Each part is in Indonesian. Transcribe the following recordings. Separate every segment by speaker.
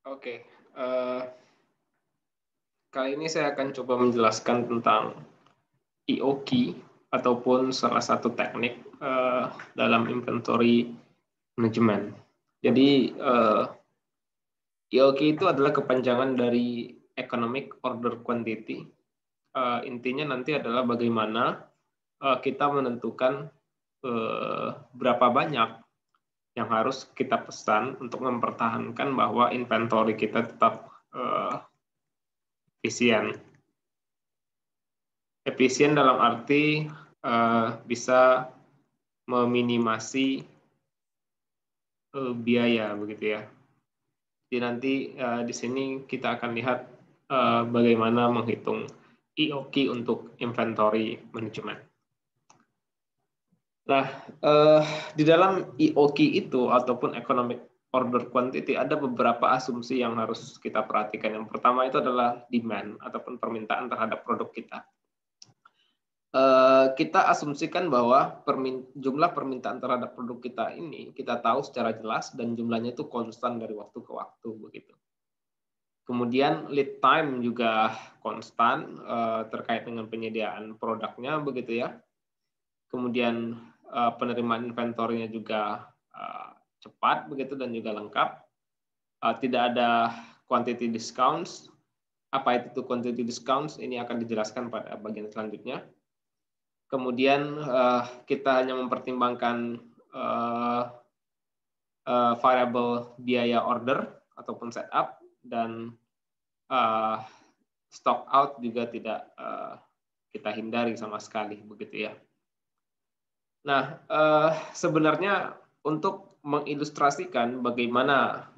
Speaker 1: Oke, kali ini saya akan coba menjelaskan tentang EOQ ataupun salah satu teknik dalam inventory management. Jadi EOQ itu adalah kepanjangan dari Economic Order Quantity. Intinya nanti adalah bagaimana kita menentukan berapa banyak yang harus kita pesan untuk mempertahankan bahwa inventory kita tetap efisien. Efisien dalam arti bisa meminimasi biaya begitu ya. Jadi nanti di sini kita akan lihat bagaimana menghitung EOQ untuk inventory management. Nah, di dalam EOQ itu ataupun economic order quantity ada beberapa asumsi yang harus kita perhatikan. Yang pertama itu adalah demand ataupun permintaan terhadap produk kita. Kita asumsikan bahwa jumlah permintaan terhadap produk kita ini kita tahu secara jelas dan jumlahnya itu konstan dari waktu ke waktu begitu. Kemudian lead time juga konstan terkait dengan penyediaan produknya begitu ya. Kemudian penerimaan inventorinya juga cepat begitu dan juga lengkap. Tidak ada quantity discounts. Apa itu quantity discounts? Ini akan dijelaskan pada bagian selanjutnya. Kemudian kita hanya mempertimbangkan variable biaya order ataupun setup dan stock out juga tidak kita hindari sama sekali begitu ya. Nah, sebenarnya untuk mengilustrasikan bagaimana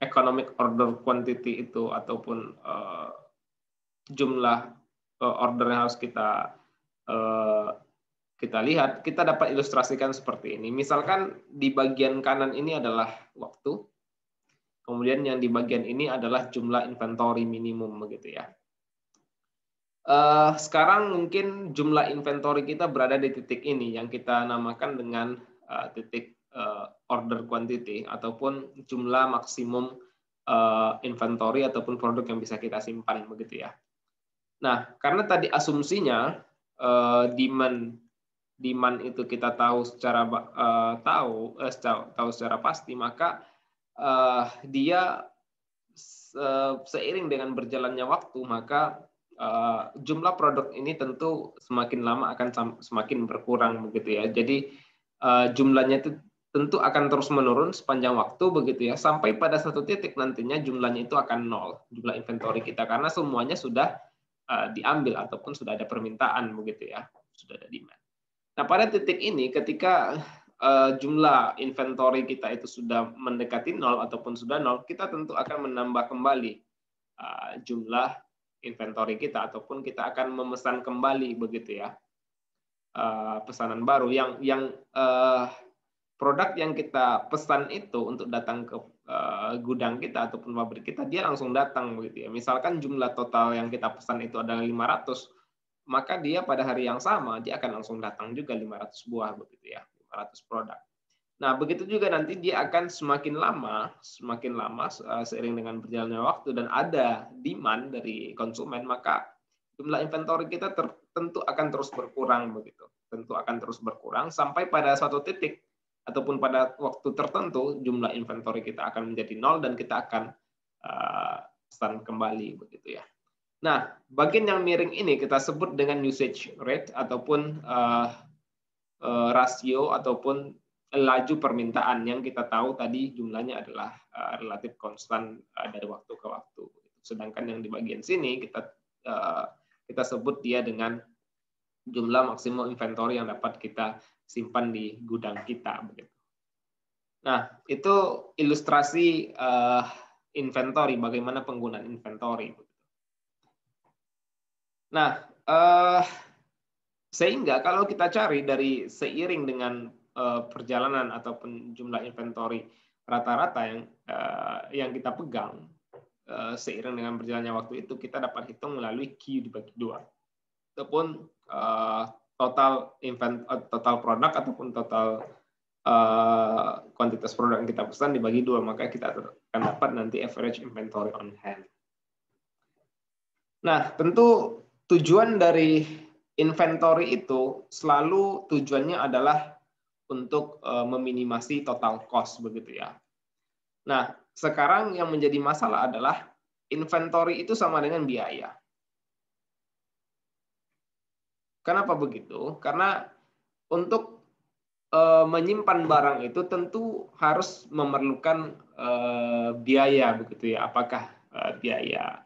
Speaker 1: economic order quantity itu ataupun jumlah order yang harus kita lihat, kita dapat ilustrasikan seperti ini. Misalkan di bagian kanan ini adalah waktu, kemudian yang di bagian ini adalah jumlah inventory minimum begitu ya. Sekarang mungkin jumlah inventory kita berada di titik ini yang kita namakan dengan titik order quantity ataupun jumlah maksimum inventory ataupun produk yang bisa kita simpan begitu ya. Nah, karena tadi asumsinya demand itu kita tahu secara secara pasti, maka dia seiring dengan berjalannya waktu, maka jumlah produk ini tentu semakin lama akan semakin berkurang begitu ya. Jadi jumlahnya itu tentu akan terus menurun sepanjang waktu begitu ya, sampai pada satu titik nantinya jumlahnya itu akan nol, jumlah inventory kita, karena semuanya sudah diambil ataupun sudah ada permintaan begitu ya, sudah ada demand. Nah, pada titik ini ketika jumlah inventory kita itu sudah mendekati nol ataupun sudah nol, kita tentu akan menambah kembali jumlah inventory kita ataupun kita akan memesan kembali begitu ya, pesanan baru yang produk yang kita pesan itu untuk datang ke gudang kita ataupun pabrik kita, dia langsung datang begitu ya. Misalkan jumlah total yang kita pesan itu adalah 500, maka dia pada hari yang sama dia akan langsung datang juga 500 buah begitu ya, 500 produk. Nah, begitu juga nanti dia akan semakin lama seiring dengan berjalannya waktu dan ada demand dari konsumen, maka jumlah inventory kita tentu akan terus berkurang begitu. Tentu akan terus berkurang sampai pada suatu titik ataupun pada waktu tertentu jumlah inventory kita akan menjadi nol dan kita akan stand kembali begitu ya. Nah, bagian yang miring ini kita sebut dengan usage rate ataupun rasio ataupun laju permintaan yang kita tahu tadi jumlahnya adalah relatif konstan dari waktu ke waktu. Sedangkan yang di bagian sini kita sebut dia dengan jumlah maksimum inventory yang dapat kita simpan di gudang kita begitu. Nah, itu ilustrasi inventory, bagaimana penggunaan inventory. Nah, sehingga kalau kita cari dari seiring dengan perjalanan ataupun jumlah inventory rata-rata yang kita pegang seiring dengan berjalannya waktu itu, kita dapat hitung melalui Q dibagi 2 ataupun total produk ataupun total kuantitas produk yang kita pesan dibagi 2, maka kita akan dapat nanti average inventory on hand. Nah, tentu tujuan dari inventory itu selalu tujuannya adalah untuk meminimasi total cost begitu ya. Nah, sekarang yang menjadi masalah adalah inventory itu sama dengan biaya. Kenapa begitu? Karena untuk menyimpan barang itu tentu harus memerlukan biaya begitu ya. Apakah biaya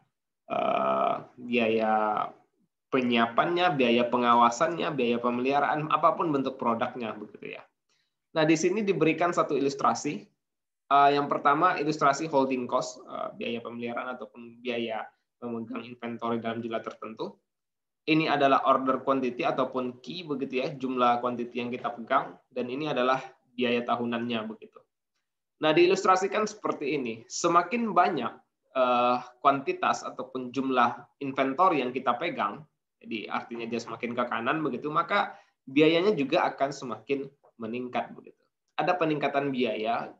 Speaker 1: penyiapannya, biaya pengawasannya, biaya pemeliharaan, apapun bentuk produknya begitu ya. Nah, di sini diberikan satu ilustrasi. Yang pertama ilustrasi holding cost, biaya pemeliharaan ataupun biaya memegang inventory dalam jumlah tertentu. Ini adalah order quantity ataupun key begitu ya, jumlah quantity yang kita pegang, dan ini adalah biaya tahunannya begitu. Nah, diilustrasikan seperti ini. Semakin banyak kuantitas ataupun jumlah inventory yang kita pegang, jadi artinya dia semakin ke kanan begitu, maka biayanya juga akan semakin meningkat begitu. Ada peningkatan biaya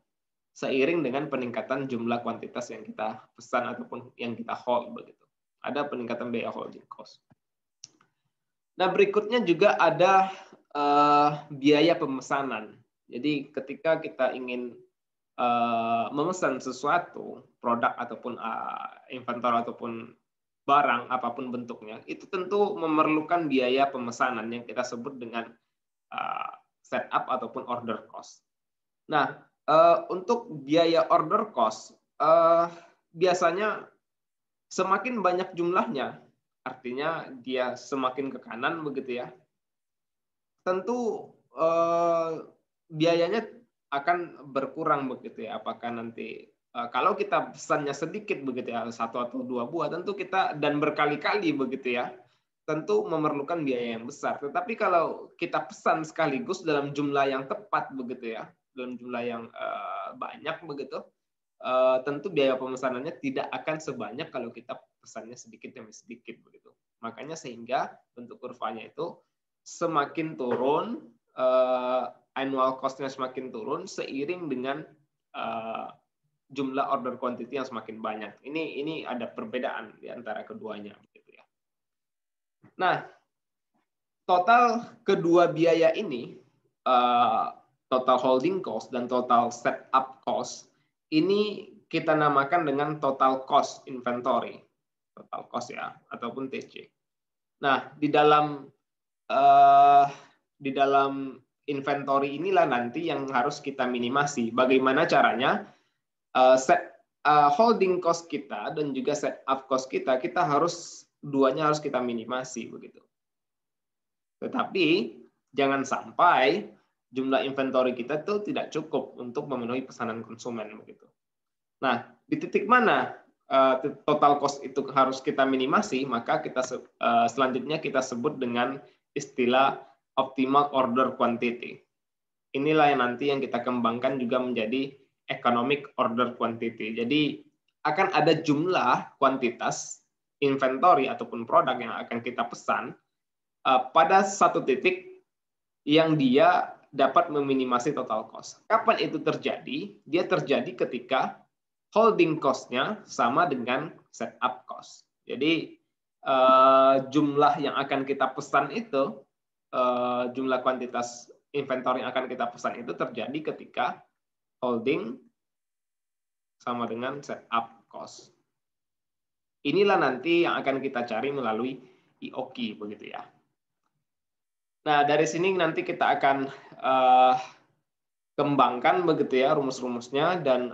Speaker 1: seiring dengan peningkatan jumlah kuantitas yang kita pesan ataupun yang kita hold begitu. Ada peningkatan biaya holding cost. Nah, berikutnya juga ada biaya pemesanan. Jadi ketika kita ingin memesan sesuatu, produk ataupun inventor ataupun barang apapun bentuknya, itu tentu memerlukan biaya pemesanan yang kita sebut dengan setup ataupun order cost. Nah, untuk biaya order cost biasanya semakin banyak jumlahnya, artinya dia semakin ke kanan begitu ya. Tentu biayanya akan berkurang begitu ya. Apakah nanti kalau kita pesannya sedikit begitu ya, 1 atau 2 buah, tentu kita dan berkali-kali begitu ya, tentu memerlukan biaya yang besar. Tetapi kalau kita pesan sekaligus dalam jumlah yang tepat begitu ya, dalam jumlah yang banyak begitu, tentu biaya pemesanannya tidak akan sebanyak kalau kita pesannya sedikit demi sedikit begitu. Makanya sehingga bentuk kurvanya itu semakin turun, annual cost-nya semakin turun seiring dengan jumlah order quantity yang semakin banyak. Ini ada perbedaan di antara keduanya begitu ya. Nah, total kedua biaya ini, total holding cost dan total setup cost, ini kita namakan dengan total cost inventory, total cost ya, ataupun TC. Nah, di dalam inventory inilah nanti yang harus kita minimasi. Bagaimana caranya? Holding cost kita dan juga setup cost kita duanya harus kita minimasi begitu. Tetapi jangan sampai jumlah inventory kita itu tidak cukup untuk memenuhi pesanan konsumen begitu. Nah, di titik mana total cost itu harus kita minimasi, maka kita selanjutnya kita sebut dengan istilah optimal order quantity. Inilah yang nanti yang kita kembangkan juga menjadi economic order quantity. Jadi akan ada jumlah kuantitas inventory ataupun produk yang akan kita pesan pada satu titik yang dia dapat meminimasi total cost. Kapan itu terjadi? Dia terjadi ketika holding cost-nya sama dengan setup cost. Jadi jumlah yang akan kita pesan itu, jumlah kuantitas inventory yang akan kita pesan itu terjadi ketika holding sama dengan setup cost. Inilah nanti yang akan kita cari melalui EOQ begitu ya. Nah, dari sini nanti kita akan kembangkan begitu ya rumus-rumusnya dan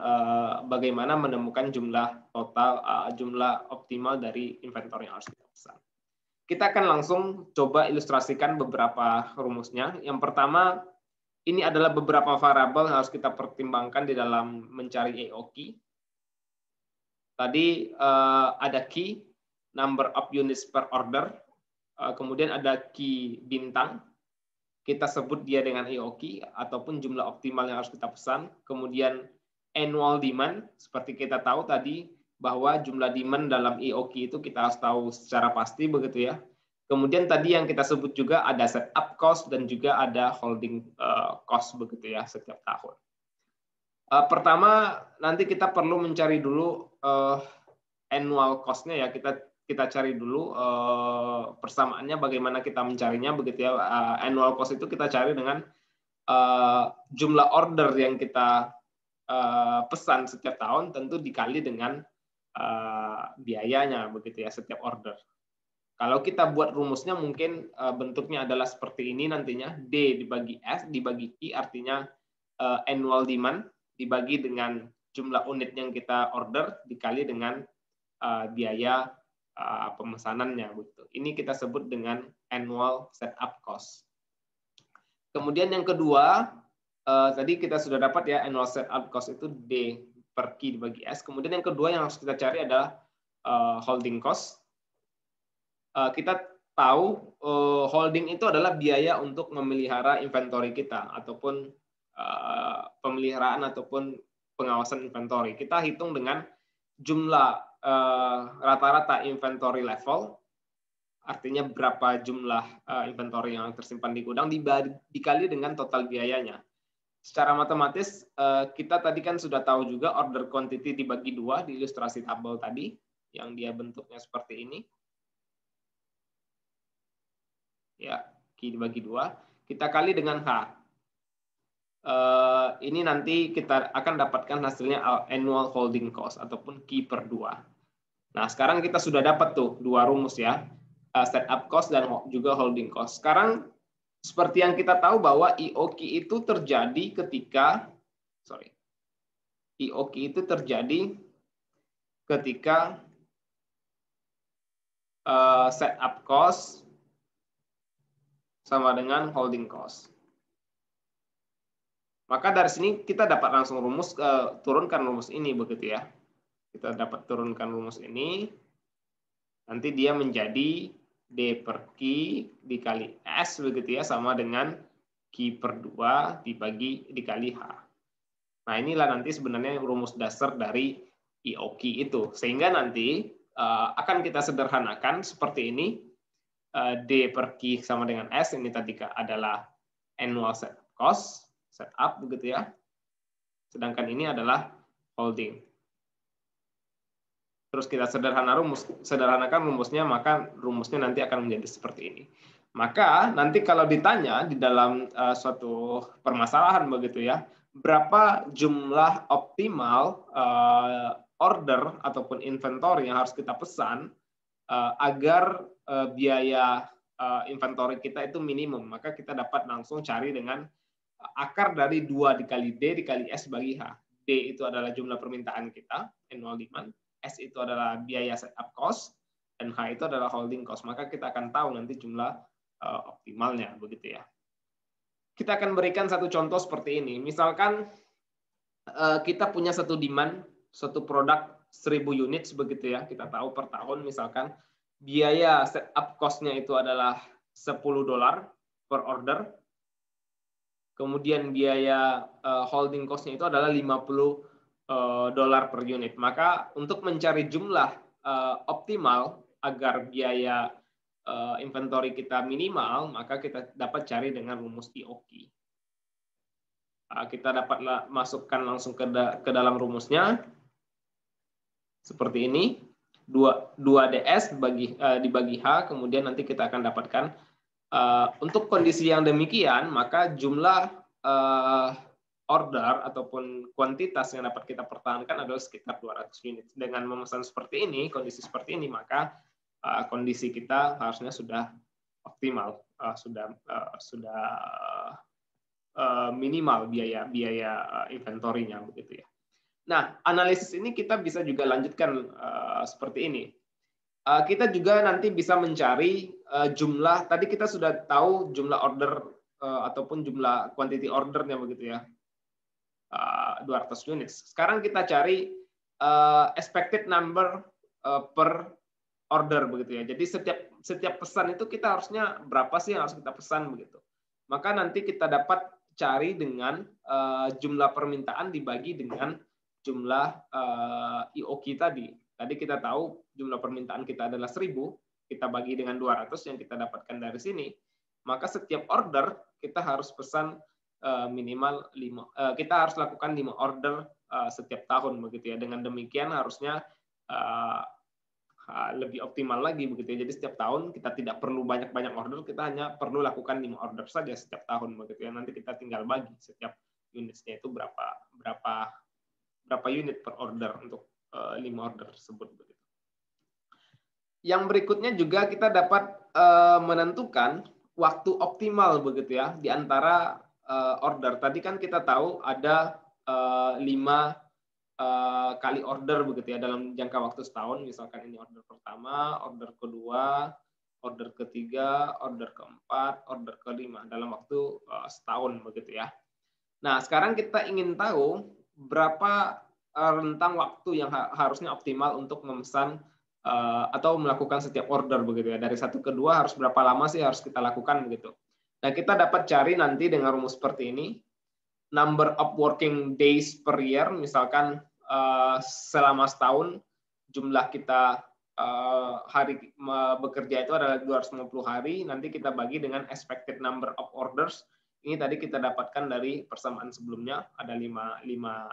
Speaker 1: bagaimana menemukan jumlah total, jumlah optimal dari inventory yang harus kita pesan. Kita akan langsung coba ilustrasikan beberapa rumusnya. Yang pertama, ini adalah beberapa variabel yang harus kita pertimbangkan di dalam mencari EOQ. Tadi ada key, number of units per order, kemudian ada key bintang, kita sebut dia dengan EOQ ataupun jumlah optimal yang harus kita pesan. Kemudian annual demand, seperti kita tahu tadi bahwa jumlah demand dalam EOQ itu kita harus tahu secara pasti begitu ya. Kemudian tadi yang kita sebut juga ada setup cost dan juga ada holding cost begitu ya setiap tahun. Pertama, nanti kita perlu mencari dulu annual cost-nya ya. Kita cari dulu persamaannya, bagaimana kita mencarinya begitu ya. Annual cost itu kita cari dengan jumlah order yang kita pesan setiap tahun, tentu dikali dengan biayanya begitu ya setiap order. Kalau kita buat rumusnya mungkin bentuknya adalah seperti ini nantinya, D dibagi S dibagi I, artinya annual demand dibagi dengan jumlah unit yang kita order dikali dengan biaya pemesanannya. Ini kita sebut dengan annual setup cost. Kemudian yang kedua, tadi kita sudah dapat ya annual setup cost itu D per Q dibagi S. Kemudian yang kedua yang harus kita cari adalah holding cost. Kita tahu holding itu adalah biaya untuk memelihara inventory kita ataupun pemeliharaan ataupun pengawasan inventory. Kita hitung dengan jumlah rata-rata inventory level, artinya berapa jumlah inventory yang tersimpan di gudang dikali dengan total biayanya. Secara matematis, kita tadi kan sudah tahu juga order quantity dibagi 2 di ilustrasi tabel tadi, yang dia bentuknya seperti ini. Ya, Q dibagi 2, kita kali dengan H. Ini nanti kita akan dapatkan hasilnya annual holding cost ataupun Q per 2. Nah, sekarang kita sudah dapat tuh dua rumus ya, setup cost dan juga holding cost. Sekarang seperti yang kita tahu bahwa IOQ itu terjadi ketika setup cost sama dengan holding cost. Maka dari sini kita dapat langsung turunkan rumus ini begitu ya. Kita dapat turunkan rumus ini. Nanti dia menjadi D per Q dikali S begitu ya, sama dengan Q per 2 dikali H. Nah, inilah nanti sebenarnya rumus dasar dari IOQ itu. Sehingga nanti akan kita sederhanakan seperti ini. D per Q sama dengan S, ini tadi adalah annual setup cost, setup begitu ya. Sedangkan ini adalah holding. Terus kita sederhanakan rumusnya, maka rumusnya nanti akan menjadi seperti ini. Maka nanti kalau ditanya di dalam suatu permasalahan begitu ya, berapa jumlah optimal order ataupun inventory yang harus kita pesan agar biaya inventory kita itu minimum, maka kita dapat langsung cari dengan akar dari 2 dikali D dikali S bagi H. D itu adalah jumlah permintaan kita, annual demand. S itu adalah biaya setup cost, dan H itu adalah holding cost. Maka kita akan tahu nanti jumlah optimalnya, begitu ya. Kita akan berikan satu contoh seperti ini. Misalkan kita punya satu demand, satu produk 1000 unit, begitu ya. Kita tahu per tahun misalkan biaya setup cost-nya itu adalah $10 per order. Kemudian biaya holding cost-nya itu adalah $50 per unit. Maka untuk mencari jumlah optimal agar biaya inventory kita minimal, maka kita dapat cari dengan rumus IOQ. Kita dapat masukkan langsung ke dalam rumusnya seperti ini. 2DS dibagi H, kemudian nanti kita akan dapatkan untuk kondisi yang demikian, maka jumlah order ataupun kuantitas yang dapat kita pertahankan adalah sekitar 200 unit. Dengan memesan seperti ini, kondisi seperti ini, maka kondisi kita harusnya sudah optimal, sudah minimal biaya inventory-nya begitu ya. Nah, analisis ini kita bisa juga lanjutkan seperti ini. Kita juga nanti bisa mencari jumlah, tadi kita sudah tahu jumlah order ataupun jumlah quantity ordernya begitu ya. 200 unit. Sekarang kita cari expected number per order begitu ya. Jadi setiap pesan itu kita harusnya berapa sih yang harus kita pesan begitu. Maka nanti kita dapat cari dengan jumlah permintaan dibagi dengan jumlah IOQ tadi. Tadi kita tahu jumlah permintaan kita adalah 1000, kita bagi dengan 200 yang kita dapatkan dari sini. Maka setiap order kita harus pesan minimal kita harus lakukan 5 order setiap tahun begitu ya. Dengan demikian harusnya lebih optimal lagi begitu ya. Jadi setiap tahun kita tidak perlu banyak-banyak order, kita hanya perlu lakukan 5 order saja setiap tahun begitu ya. Nanti kita tinggal bagi setiap unitnya itu berapa unit per order untuk 5 order tersebut begitu. Yang berikutnya juga kita dapat menentukan waktu optimal begitu ya di antara order. Tadi kan kita tahu ada 5 kali order begitu ya dalam jangka waktu setahun. Misalkan ini order pertama, order kedua, order ketiga, order keempat, order kelima dalam waktu setahun begitu ya. Nah, sekarang kita ingin tahu berapa rentang waktu yang harusnya optimal untuk memesan atau melakukan setiap order begitu ya. Dari 1 ke 2 harus berapa lama sih harus kita lakukan begitu. Nah, kita dapat cari nanti dengan rumus seperti ini. Number of working days per year, misalkan selama setahun jumlah kita hari bekerja itu adalah 250 hari, nanti kita bagi dengan expected number of orders. Ini tadi kita dapatkan dari persamaan sebelumnya, ada 5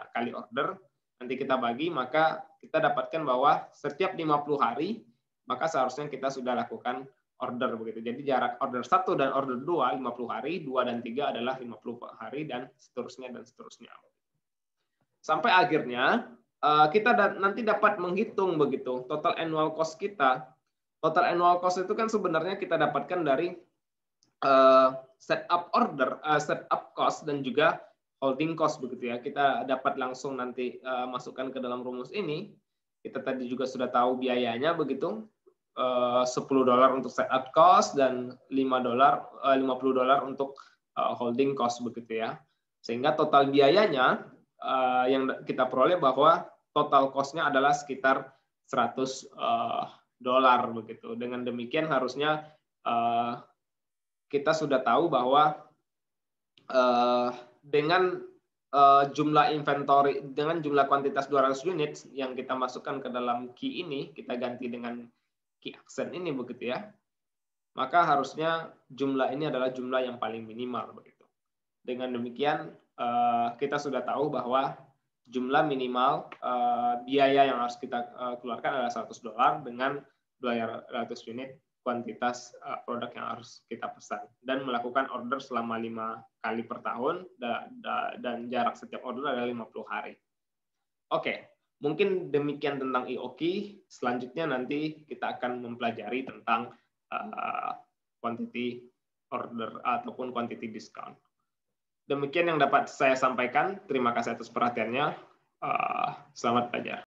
Speaker 1: kali order. Nanti kita bagi, maka kita dapatkan bahwa setiap 50 hari, maka seharusnya kita sudah lakukan order begitu. Jadi jarak order 1 dan order 2 50 hari, 2 dan 3 adalah 50 hari dan seterusnya dan seterusnya. Sampai akhirnya kita nanti dapat menghitung begitu total annual cost kita. Total annual cost itu kan sebenarnya kita dapatkan dari setup order, setup cost dan juga holding cost begitu ya. Kita dapat langsung nanti masukkan ke dalam rumus ini. Kita tadi juga sudah tahu biayanya begitu. $10 untuk setup cost dan $50 untuk holding cost begitu ya. Sehingga total biayanya yang kita peroleh bahwa total cost-nya adalah sekitar $100 begitu. Dengan demikian harusnya kita sudah tahu bahwa dengan jumlah inventory, dengan jumlah kuantitas 200 unit yang kita masukkan ke dalam key ini, kita ganti dengan key accent ini begitu ya, maka harusnya jumlah ini adalah jumlah yang paling minimal begitu. Dengan demikian kita sudah tahu bahwa jumlah minimal biaya yang harus kita keluarkan adalah $100 dengan 200 unit kuantitas produk yang harus kita pesan dan melakukan order selama 5 kali per tahun dan jarak setiap order adalah 50 hari. Oke, mungkin demikian tentang EOQ. Selanjutnya nanti kita akan mempelajari tentang quantity order ataupun quantity discount. Demikian yang dapat saya sampaikan. Terima kasih atas perhatiannya. Selamat belajar.